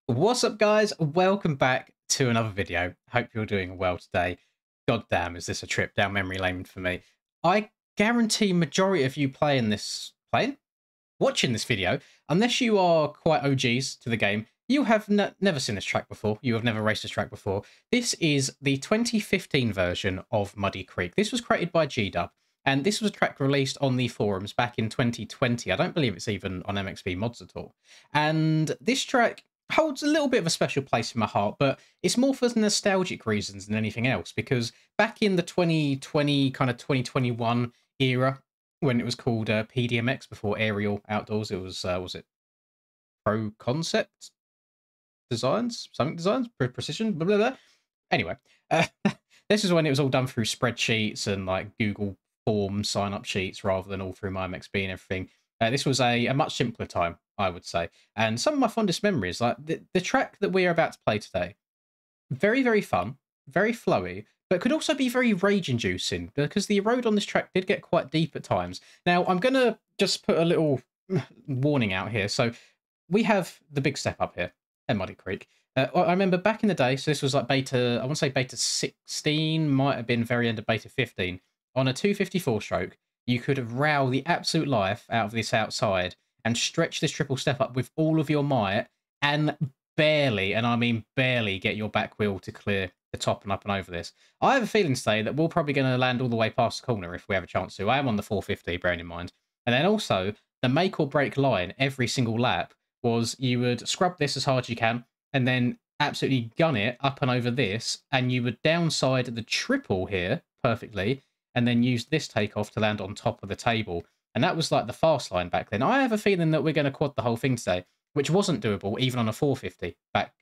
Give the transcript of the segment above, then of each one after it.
What's up, guys? Welcome back to another video. Hope you're doing well today. God damn, is this a trip down memory lane for me? I guarantee majority of you watching this video, unless you are quite OGs to the game, you have never seen this track before. You have never raced this track before. This is the 2015 version of Muddy Creek. This was created by G-Dub, and this was a track released on the forums back in 2020. I don't believe it's even on MXB mods at all. And this track holds a little bit of a special place in my heart, but it's more for nostalgic reasons than anything else, because back in the 2020, kind of 2021 era, when it was called PDMX before Aerial Outdoors, it was it Pro Concept Designs? Something Designs? Precision? Blah, blah, blah. Anyway, this is when it was all done through spreadsheets and like Google Form sign-up sheets rather than all through MyMXB and everything. This was a much simpler time, I would say. And some of my fondest memories, like the track that we are about to play today, very, very fun, very flowy, but could also be very rage-inducing because the road on this track did get quite deep at times. Now, I'm going to just put a little warning out here. So we have the big step up here at Muddy Creek. I remember back in the day, so this was like beta, I want to say beta 16, might have been very end of beta 15. On a 254 stroke, you could row the absolute life out of this outside and stretch this triple step up with all of your might and barely, and I mean barely, get your back wheel to clear the top and up and over this. I have a feeling today that we're probably going to land all the way past the corner if we have a chance to. I am on the 450, bearing in mind. And then also, the make or break line every single lap was you would scrub this as hard as you can and then absolutely gun it up and over this, and you would downside the triple here perfectly and then use this takeoff to land on top of the table. And that was like the fast line back then. I have a feeling that we're going to quad the whole thing today, which wasn't doable even on a 450 back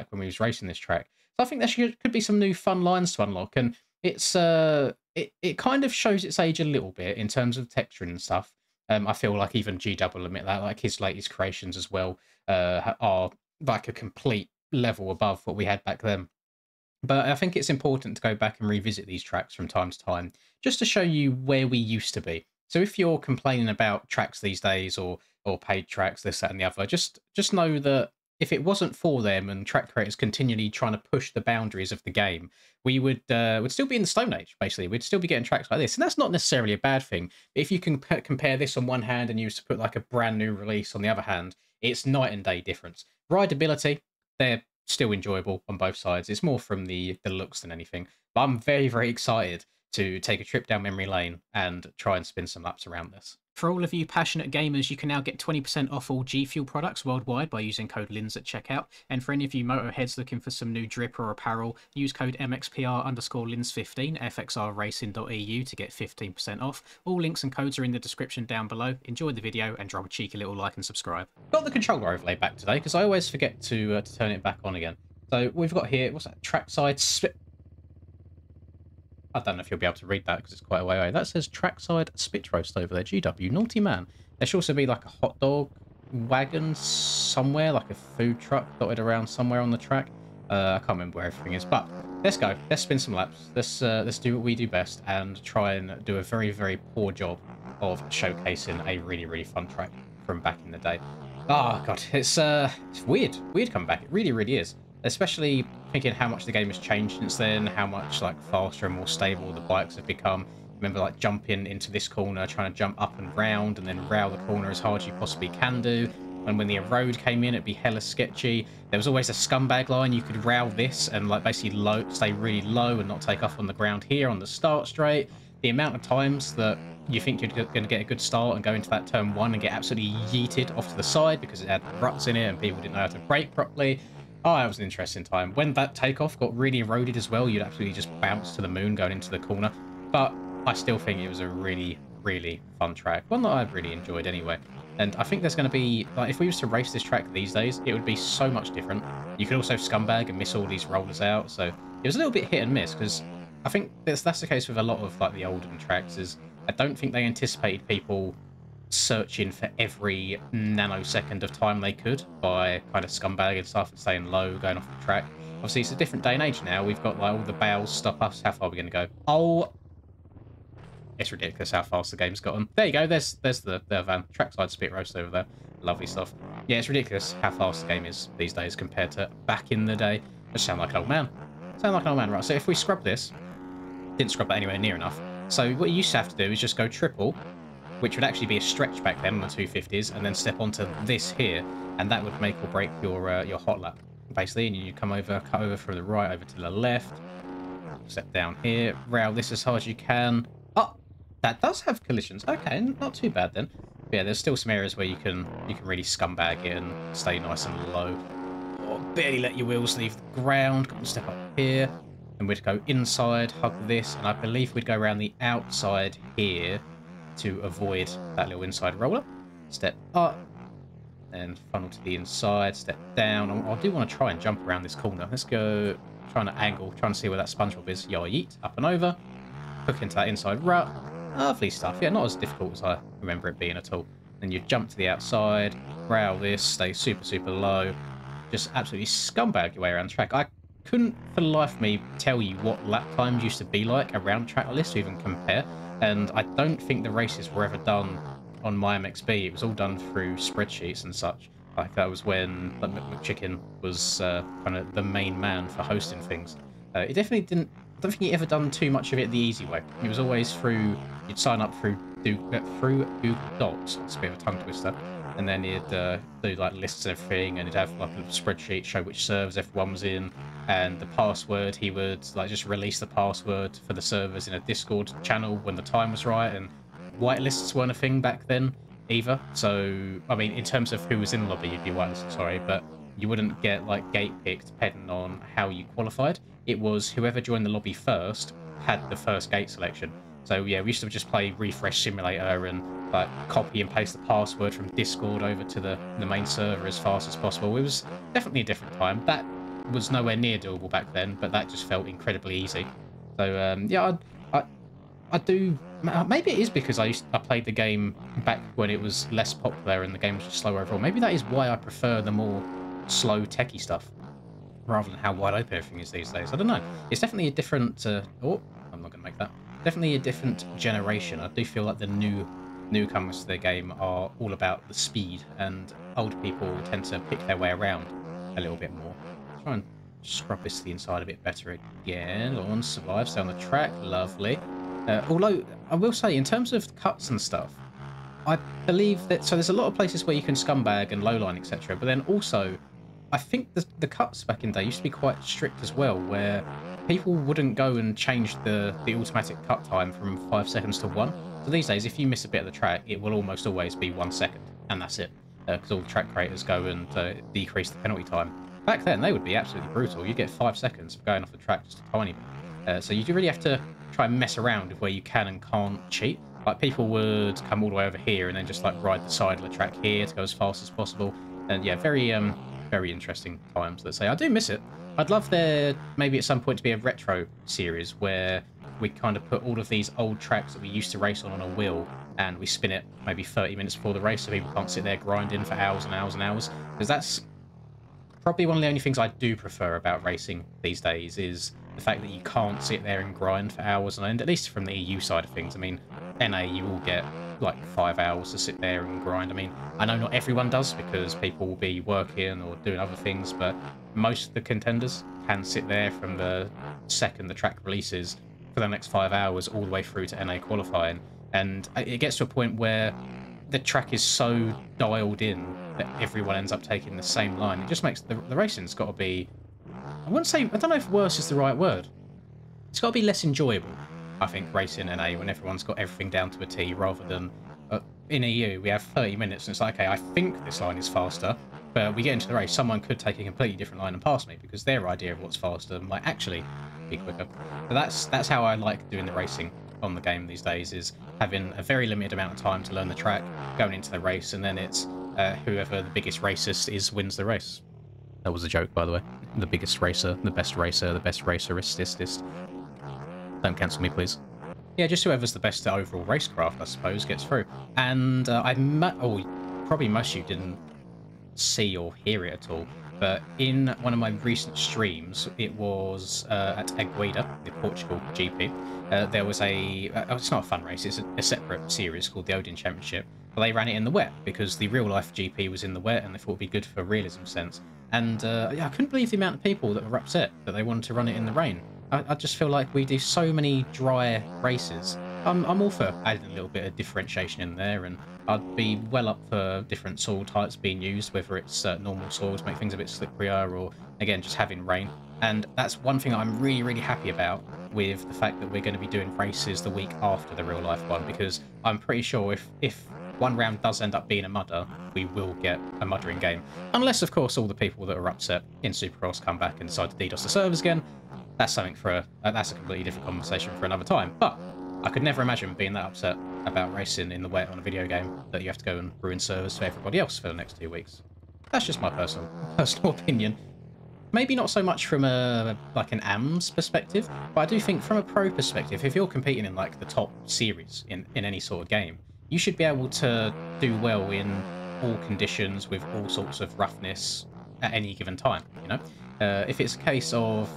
when we was racing this track. So I think there could be some new fun lines to unlock, and it's it kind of shows its age a little bit in terms of texturing and stuff. I feel like even G-Dub will admit that, like his latest creations as well are like a complete level above what we had back then. But I think it's important to go back and revisit these tracks from time to time, just to show you where we used to be. So if you're complaining about tracks these days or paid tracks, this, that, and the other, just know that if it wasn't for them and track creators continually trying to push the boundaries of the game, we would still be in the Stone Age, basically. We'd still be getting tracks like this. And that's not necessarily a bad thing. If you can compare this on one hand and you used to put like a brand new release on the other hand, it's night and day difference. Rideability, they're still enjoyable on both sides. It's more from the looks than anything. But I'm very, very excited to take a trip down memory lane and try and spin some laps around this. For all of you passionate gamers, you can now get 20% off all G Fuel products worldwide by using code LINS at checkout. And for any of you motorheads looking for some new drip or apparel, use code MXPR_LINS15 fxrracing.eu to get 15% off. All links and codes are in the description down below. Enjoy the video and drop a cheeky little like and subscribe. Got the controller overlay back today because I always forget to turn it back on again. So we've got here, what's that? Trackside split. I don't know if you'll be able to read that because it's quite a way away. That says trackside spit roast over there. GW, naughty man. There should also be like a hot dog wagon somewhere, like a food truck dotted around somewhere on the track. I can't remember where everything is, but let's go. Let's spin some laps. Let's do what we do best and try and do a very, very poor job of showcasing a really, really fun track from back in the day. Oh god, it's weird coming back. It really, really is. Especially thinking how much the game has changed since then, how much like faster and more stable the bikes have become. Remember like jumping into this corner, trying to jump up and round and then rail the corner as hard as you possibly can do. And when the road came in, it'd be hella sketchy. There was always a scumbag line. You could rail this and like basically stay really low and not take off on the ground here on the start straight. The amount of times that you think you're going to get a good start and go into that turn one and get absolutely yeeted off to the side because it had ruts in it and people didn't know how to brake properly. Oh, that was an interesting time. When that takeoff got really eroded as well, you'd absolutely just bounce to the moon going into the corner. But I still think it was a really, really fun track. One that I've really enjoyed anyway. And I think there's going to be, like, if we used to race this track these days, it would be so much different. You could also scumbag and miss all these rollers out. So it was a little bit hit and miss because I think that's the case with a lot of like the olden tracks is I don't think they anticipated people searching for every nanosecond of time they could by kind of scumbagging stuff and staying low, going off the track. Obviously, it's a different day and age now. We've got like all the bales stop us. How far are we going to go? Oh, it's ridiculous how fast the game's gotten. There you go. There's the van. Trackside spit roast over there. Lovely stuff. Yeah, it's ridiculous how fast the game is these days compared to back in the day. I sound like an old man. Sound like an old man, right? So if we scrub this, didn't scrub that anywhere near enough. So what you used to have to do is just go triple, which would actually be a stretch back then on the 250s, and then step onto this here, and that would make or break your hot lap, basically. And you come over, cut over from the right over to the left, step down here, rail this as hard as you can. Oh, that does have collisions. Okay, not too bad then. But yeah, there's still some areas where you can really scumbag it and stay nice and low. Or barely let your wheels leave the ground. Got to step up here. And we'd go inside, hug this, and I believe we'd go around the outside here to avoid that little inside roller. Step up, and funnel to the inside, step down. I do want to try and jump around this corner. Let's go, trying to angle, trying to see where that SpongeBob is. Yo, yeet, up and over, hook into that inside rut. Lovely stuff. Yeah, not as difficult as I remember it being at all. Then you jump to the outside, rail this, stay super, super low. Just absolutely scumbag your way around the track. I couldn't for the life of me tell you what lap times used to be like around track like this to even compare. And I don't think the races were ever done on MyMXB. It was all done through spreadsheets and such. Like that was when McChicken was kind of the main man for hosting things. It definitely didn't. I don't think he ever done too much of it the easy way. It was always through. You'd sign up through Google Docs. It's a bit of a tongue twister. And then he'd do like lists and everything, and he'd have like a spreadsheet show which servers everyone was in, and the password. He would like just release the password for the servers in a Discord channel when the time was right. And whitelists weren't a thing back then either. So I mean, in terms of who was in the lobby, you'd be whitelisted, sorry, but you wouldn't get like gate picked depending on how you qualified. It was whoever joined the lobby first had the first gate selection. So yeah, we used to just play Refresh Simulator and like copy and paste the password from Discord over to the main server as fast as possible. It was definitely a different time. That was nowhere near doable back then, but that just felt incredibly easy. So yeah, I do. Maybe it is because I played the game back when it was less popular and the game was just slower overall. Maybe that is why I prefer the more slow techie stuff rather than how wide open everything is these days. I don't know. It's definitely a different. Oh, I'm not going to make that. Definitely a different generation. I do feel like the newcomers to the game are all about the speed, and old people tend to pick their way around a little bit more. Try and scrub this to the inside a bit better again. Lawn survives down the track. Lovely. Although I will say, in terms of cuts and stuff, I believe that so there's a lot of places where you can scumbag and lowline, etc. But then also, I think the cuts back in the day used to be quite strict as well, where people wouldn't go and change the automatic cut time from 5 seconds to 1. So these days, if you miss a bit of the track, it will almost always be 1 second, and that's it. Because all the track creators go and decrease the penalty time. Back then, they would be absolutely brutal. You'd get 5 seconds for going off the track just a tiny bit. So you do really have to try and mess around with where you can and can't cheat. Like people would come all the way over here and then just like ride the side of the track here to go as fast as possible. And yeah, very interesting times, let's say. I do miss it. I'd love there maybe at some point to be a retro series where we kind of put all of these old tracks that we used to race on a wheel and we spin it maybe 30 minutes before the race so people can't sit there grinding for hours and hours and hours. Because that's probably one of the only things I do prefer about racing these days is the fact that you can't sit there and grind for hours on end, at least from the EU side of things. I mean, NA, you will get like 5 hours to sit there and grind. I mean, I know not everyone does because people will be working or doing other things, but most of the contenders can sit there from the second the track releases for the next 5 hours all the way through to NA qualifying. And it gets to a point where the track is so dialed in that everyone ends up taking the same line. It just makes the racing's got to be, I wouldn't say, I don't know if worse is the right word. It's got to be less enjoyable, I think, racing NA when everyone's got everything down to a T rather than in EU we have 30 minutes and it's like, okay, I think this line is faster, but we get into the race, someone could take a completely different line and pass me because their idea of what's faster might actually be quicker. So that's how I like doing the racing on the game these days, is having a very limited amount of time to learn the track, going into the race, and then it's whoever the biggest racist is wins the race. That was a joke, by the way. The biggest racer, the best raceristist. Don't cancel me, please. Yeah, just whoever's the best at overall racecraft, I suppose, gets through. And probably most of you didn't see or hear it at all, but in one of my recent streams, it was at Agueda, the Portugal GP. There was it's not a fun race, it's a separate series called the Odin Championship. But they ran it in the wet because the real life GP was in the wet and they thought it'd be good for realism sense. And yeah, I couldn't believe the amount of people that were upset that they wanted to run it in the rain. I just feel like we do so many dry races. I'm all for adding a little bit of differentiation in there, and I'd be well up for different soil types being used, whether it's normal soil to make things a bit slipperier, or again just having rain. And that's one thing I'm really, really happy about with the fact that we're going to be doing races the week after the real life one, because I'm pretty sure if one round does end up being a mudder, we will get a muddering game. Unless, of course, all the people that are upset in Supercross come back and decide to DDoS the servers again. That's something for that's a completely different conversation for another time. But I could never imagine being that upset about racing in the wet on a video game that you have to go and ruin servers for everybody else for the next 2 weeks. That's just my personal opinion. Maybe not so much from an AMS perspective, but I do think from a pro perspective, if you're competing in like the top series in any sort of game, you should be able to do well in all conditions with all sorts of roughness at any given time, you know? If it's a case of,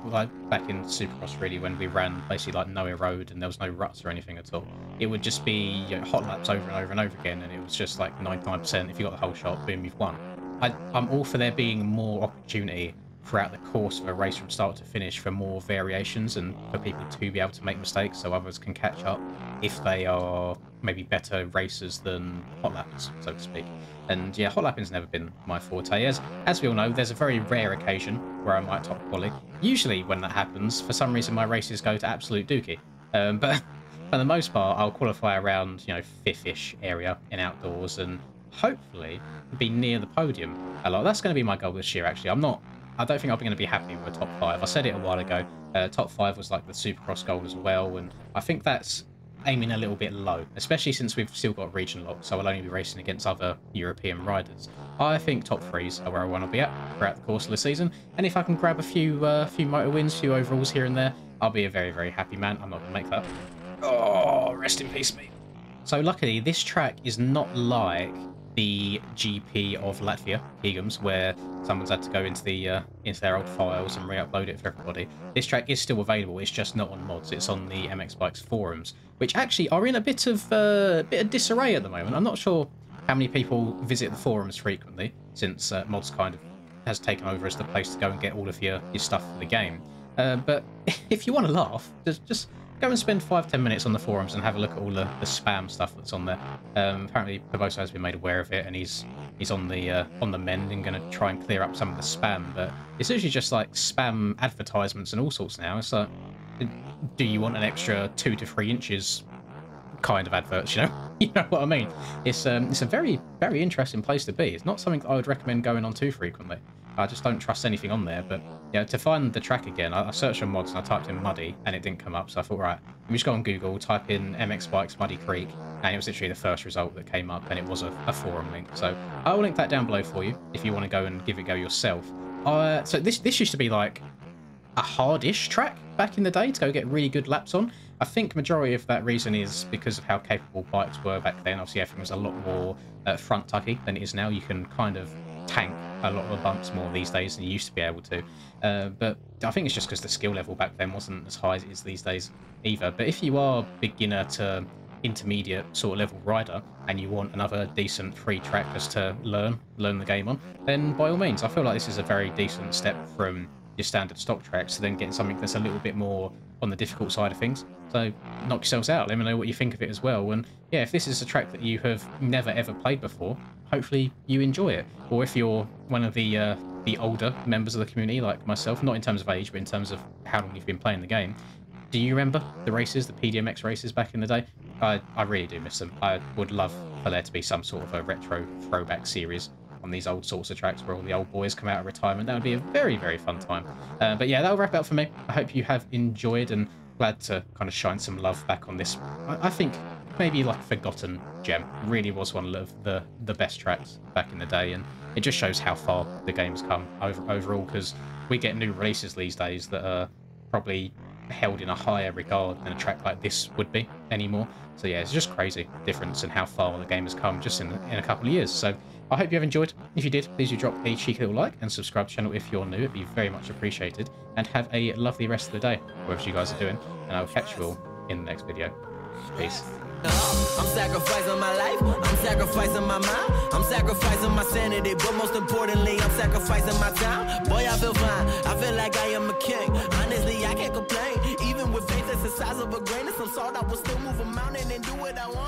like back in Supercross really, when we ran basically like nowhere road and there was no ruts or anything at all, it would just be, you know, hot laps over and over and over again, and it was just like 99%. If you got the whole shot, boom, you've won. I'm all for there being more opportunity throughout the course of a race from start to finish for more variations and for people to be able to make mistakes so others can catch up if they are maybe better racers than hot lappers, so to speak. And yeah, hot lapping's never been my forte. As we all know, there's a very rare occasion where I might top quali. Usually when that happens, for some reason my races go to absolute dookie. But for the most part, I'll qualify around, you know, 5th-ish area in outdoors and hopefully be near the podium a lot. That's going to be my goal this year, actually. I don't think I'm going to be happy with a top 5. I said it a while ago. Top 5 was like the Supercross goal as well, and I think that's aiming a little bit low, especially since we've still got region lock, so I'll only be racing against other European riders. I think top 3s are where I want to be at throughout the course of the season, and if I can grab a few motor wins, few overalls here and there, I'll be a very, very happy man. I'm not going to make that. Oh, rest in peace, me. So luckily, this track is not like the GP of Latvia, Higums, where someone's had to go into their old files and re-upload it for everybody. This track is still available, it's just not on mods, it's on the MX Bikes forums, which actually are in a bit of disarray at the moment. I'm not sure how many people visit the forums frequently, since mods kind of has taken over as the place to go and get all of your stuff for the game. But if you want to laugh, just go and spend 5-10 minutes on the forums and have a look at all the spam stuff that's on there. Apparently, Paboso has been made aware of it, and he's on the mend and going to try and clear up some of the spam. But it's usually just like spam advertisements and all sorts now. It's like, do you want an extra 2 to 3 inches kind of adverts? You know, you know what I mean? It's a very, very interesting place to be. It's not something I would recommend going on too frequently. I just don't trust anything on there. But yeah, to find the track again, I searched on mods and I typed in Muddy and it didn't come up. So I thought, right, let me just go on Google, type in MX Bikes Muddy Creek, and it was literally the first result that came up, and it was a forum link. So I will link that down below for you if you want to go and give it a go yourself. So this used to be like a hardish track back in the day to go get really good laps on. I think majority of that reason is because of how capable bikes were back then. Obviously, everything was a lot more front tucky than it is now. You can kind of tank a lot of the bumps more these days than you used to be able to. But I think it's just because the skill level back then wasn't as high as it is these days either. But if you are beginner to intermediate sort of level rider and you want another decent free track just to learn the game on, then by all means, I feel like this is a very decent step from your standard stock tracks to then getting something that's a little bit more on the difficult side of things. So knock yourselves out, let me know what you think of it as well. And yeah, if this is a track that you have never ever played before, hopefully you enjoy it. Or if you're one of the older members of the community like myself, not in terms of age but in terms of how long you've been playing the game, do you remember the races, the PDMX races back in the day? I really do miss them. I would love for there to be some sort of a retro throwback series on these old sorts of tracks where all the old boys come out of retirement. That would be a very, very fun time. But yeah, that'll wrap it up for me. I hope you have enjoyed, and glad to kind of shine some love back on this. I think maybe like forgotten gem. It really was one of the best tracks back in the day, and it just shows how far the game's come overall, because we get new releases these days that are probably held in a higher regard than a track like this would be anymore. So yeah, it's just crazy difference in how far the game has come just in a couple of years. So I hope you have enjoyed. If you did, please do drop a cheeky little like and subscribe to the channel if you're new. It'd be very much appreciated. And have a lovely rest of the day, whatever you guys are doing. And I'll catch you all in the next video. Peace. I'm sacrificing my life, I'm sacrificing my mind, I'm sacrificing my sanity, but most importantly, I'm sacrificing my time. Boy, I feel fine, I feel like I am a king. Honestly, I can't complain. Even with faith that's the size of a grain of some salt, I will still move a mountain and do what I want.